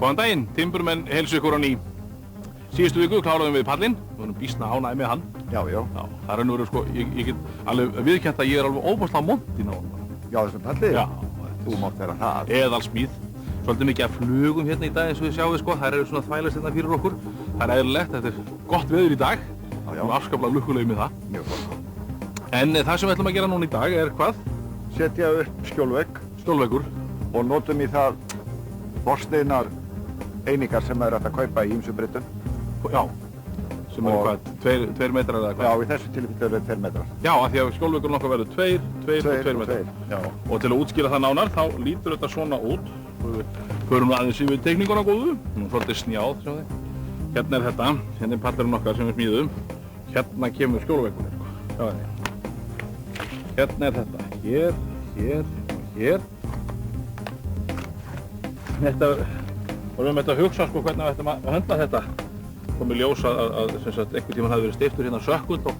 Góðan daginn, Timburmenn heilsu ykkur á ný. Síðustu viku kláruðum við pallinn, við vorum býsna ánægðir með hann. Já. Það er raunverulega sko, ég get alveg viðurkennt að ég er alveg óbúslega montinn á honum. Já, þessum pallið? Já. Þú mátt vera það. Eðalsmíð. Svolítið mikið af flugum hérna í dag eins og þið sjáið sko, þær eru svona þvælast hérna fyrir okkur. Það er eðlilegt, þetta er gott veður í dag. Já. Við erum afskaplega lukkulegir með það. Mjög gott. En það sem við ætlum að gera núna í dag er hvað? Setja upp skjólvegg Skjólveggur. og notum í það forsniðnar einingar sem er hægt að kaupa í ýmsum bryttum. Já. Sem eru hvað, 2 metrar eða hvað? Já, í þessu tilfelli eru 2 metrar. Já, af því að skjólveggurinn okkar verður 2 og 2 metrar. Já. Og til að útskýra það nánar, þá lítur þetta svona út. Við förum aðeins yfir teikninguna góðu. Hún er svolítið snjáð, sjáu þið. Hérna er þetta, hérna er pallurinn okkar sem við smíðum. Hérna kemur skjólveggurinn, sko. Sjáu þið. Hérna er þetta. Hér og hér. Þetta, og við höfum þetta að hugsa, sko, hvernig við ættum að höndla þetta. Komið ljós að sem sagt, einhvern tímann hafði verið steyptur hérna sökkvöld og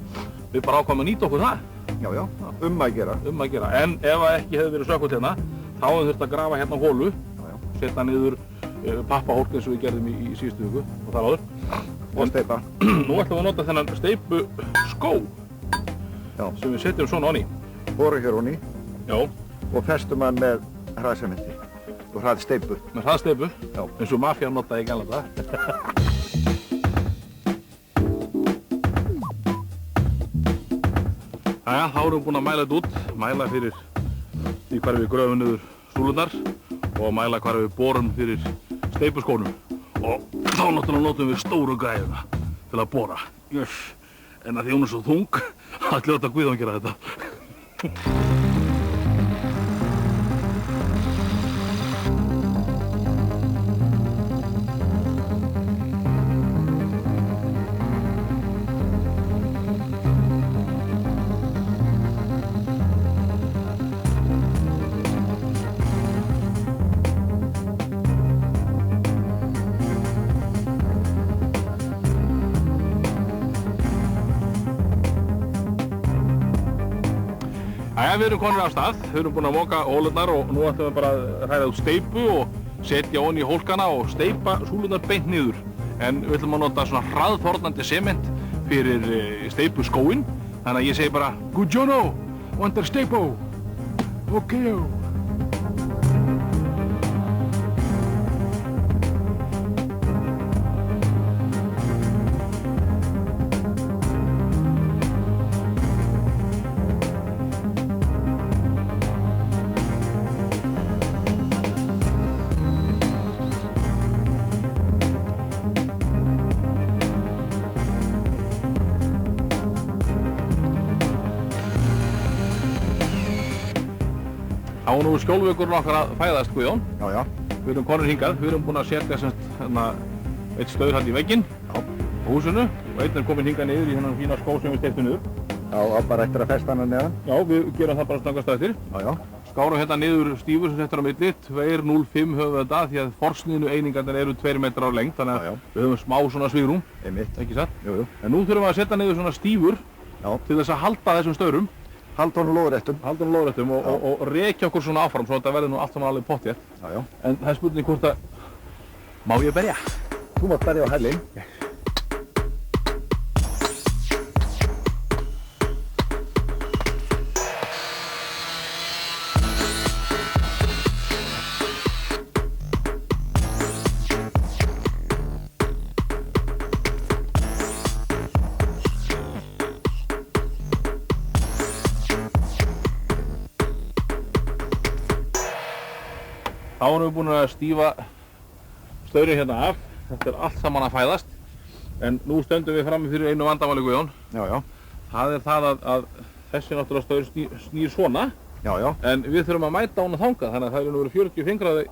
við bara ákváðum að nýta okkur það. Já, að gera. Að gera. En ef það ekki hefði verið sökkvöld hérna, þá hefði þurft að grafa hérna hólu, setja niður pappahólk eins og við gerðum í síðustu viku og þar áður. Og steypa. Nú ætlum við að nota þennan steypu skó sem við setjum svona onni. Borum hér onni. Já. Og festum hann með hraðsementi og hraðsteypu. Með hraðsteypu? Já. Eins og mafían notaði í gamla daga. Jæja, þá erum við búin að mæla þetta út, mæla fyrir því hvar við gröfum niður súlurnar og mæla hvar við borum fyrir steypuskónum. Og þá náttúrulega notum við stóru græðuna til að bora. En að því hún er svo þung, það hljóta Guðjón að gera þetta. Jæja, við erum konur af stað, við erum búin að moka hólurnar og nú ætlum við bara að hræða út steypu og setja onni í hólkana og steypa súlurnar beint niður. En við ætlum að nota svona hraðþornandi sement fyrir steypuskóinn. Þannig að ég segi bara Good Jono, vantar steypu. Ok. Þá er nú skjólveggurinn okkar að fæðast, Guðjón. Já. Við erum konur hingað, við erum búin að setja hérna eitt staur hérna í vegginn á húsinu og einn er kominn hingað niður í þennan fína skó sem við steyptum niður. Já, bara eftir að festa hann neðan. Já, við gerum það bara snöggast eftir. Já. Skárum hérna niður stífur sem settur á milli, 2,05 höfum við þetta því að forsniðinu einingarnir eru 2 metrar á lengd, þannig að við höfum smá svona svigrúm. Einmitt. Ekki satt? Jú. En nú þurfum við að setja niður svona stífur til þess að halda þessum staurum. Halda honum lóðréttum. Og rekja okkur svona áfram svo þetta verður nú allt saman alveg pottþétt. Já. En það er spurning hvort að má ég berja? Þú mátt berja á hellinn. Þá erum við búin að stífa staurinn hérna af. Þetta er allt saman að fæðast. En nú stöndum við frammi fyrir einu vandamáli, Guðjón. Já. Það er það að þessi náttúrulega staur snýr svona. Já. En við þurfum að mæta hún að þangað, þannig að það er nú verið 45 gráðu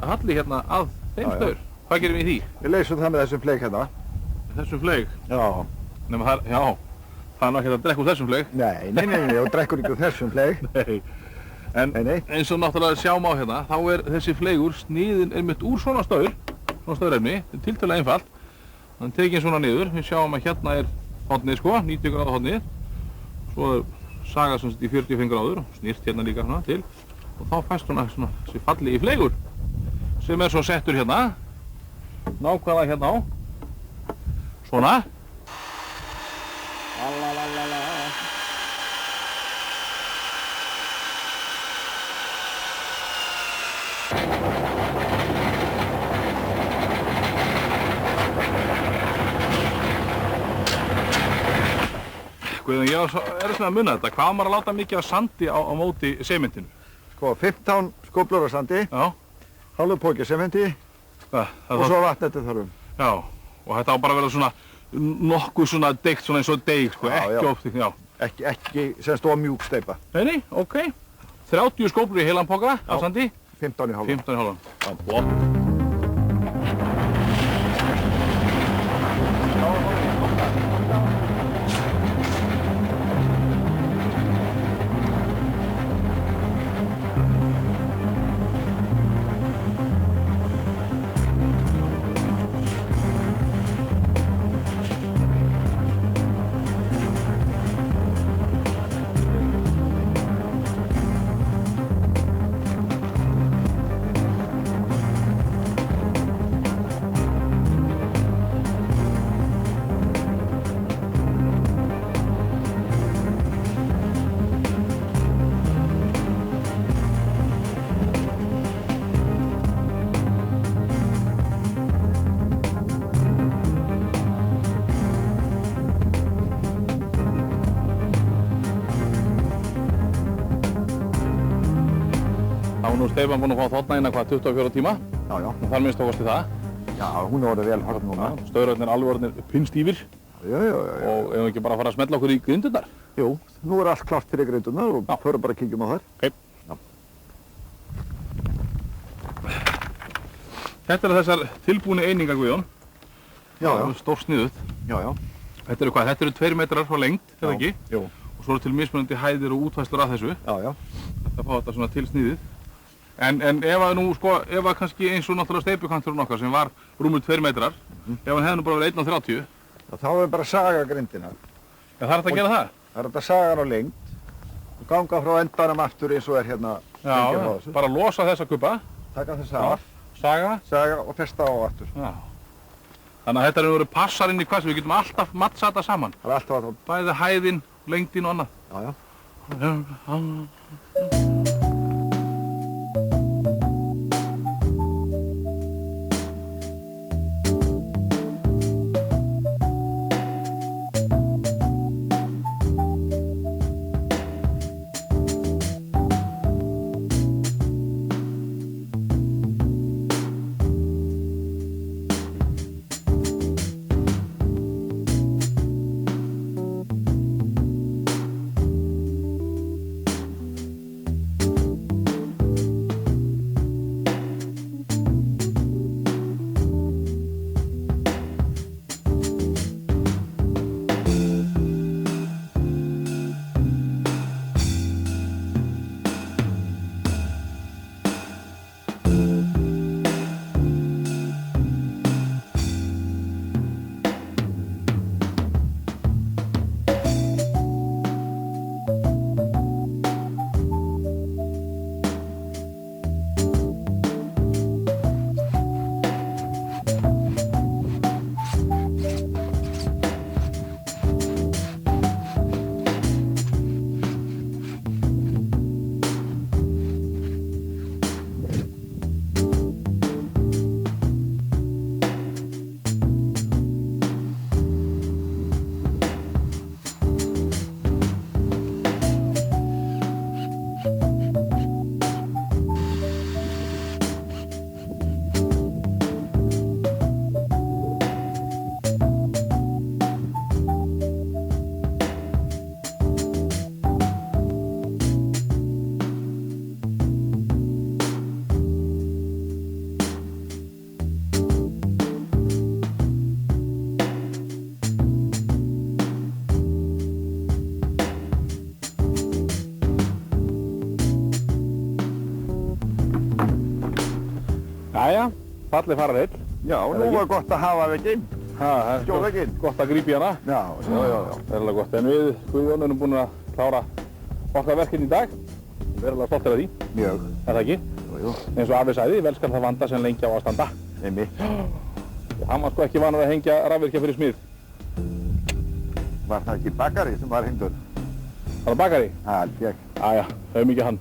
halli hérna að þeim staur. Hvað gerum við í því? Við leysum það með þessum fleig hérna. Þessum fleig? Já. Nefnum það er náttúrulega að drekka úr þessum fleig. Nei, og drekkur ekki úr þessum fleig. Nei. En eins og náttúrulega sjáum á hérna, þá er þessi fleigur sniðinn einmitt úr svona staurefni, þetta er tiltölulega einfalt. Þannig tekinn svona niður, við sjáum að hérna er hornið sko, 90 gráða hornið. Svo er sagað sem sagt í 45 gráður og snýrt hérna líka svona til. Og þá fæst svona þessi fallegi fleigur sem svo settur hérna. Nákvæmlega hérna á. Svona. Lalalala. Guðjón, ég er svona að muna þetta. Hvað á maður að láta mikið af sandi á móti sementinu? Sko, 15 skóflur af sandi, Já. hálfur póki sementi og svo vatn eftir þörfum. Já, og þetta á bara að vera svona nokkuð svona deigt, svona eins og deig, sko, ekki oft, já. Ekki sem stóð mjúk steipa. Nei, ok. 30 skóflur í heilan póka af sandi? 15 í hálfum. 15 í hálfum. Já, flott. Þá er nú Stefán búinn að fá þarna inn að hvað, 24 tíma? Já, já. Og þar minnst tókast í það? Já, hún er orðið vel hörð núna. Staurarnir alveg orðnir pinnstífir. Já. Og eigum við ekki bara að fara að smetla okkur í grindurnar? Jú, nú er allt klart fyrir grindurnar og förum bara að kíkjum á þær. Ok. Já. Þetta eru þessar tilbúni einingar, Guðjón. Já. Stórt sniðuð. Já. Þetta eru hvað? Þetta eru 2 metrar frá lengd, er það ekki? Jú. Og svo eru til mismunandi hæðir og útfærslur af þessu. Já. Þetta fá þetta svona til sniðið. En ef að nú, sko, ef að kannski eins og náttúrulega steypukanturinn okkar sem var rúmur 2 metrar, ef hann hefði nú bara verið 1,30. Þá er bara að saga grindina. Já, það er hægt að gera það? Það er hægt að saga hann á lengd og ganga frá endanum aftur eins og er hérna. Já, bara losa þessa kubba. Taka þessa af. Saga og festa á aftur. Já. Þannig að þetta er verið passar inn í hvað sem við getum alltaf mattsað þetta saman. Það er alltaf að það. Bæði hæðin, lengdin og annað. Já. Jæja, fallið fara reill. Já, nú er gott að hafa vegginn. Skjólvegginn. Gott að grípa í hana. Já. Það er alveg gott. En við, Guðjón, erum búin að klára okkar verkinn í dag. Verulega stoltir af því. Mjög. Er það ekki? Jú. jú. Eins og afi sagði, vel skal það vanda sem lengi á að standa. Einmitt. Hann var sko ekki vanur að hengja rafvirkja fyrir smið. Var það ekki bakari sem var hengdur? Það var bakari? Það held ég. Jæja, höfum ekki hann.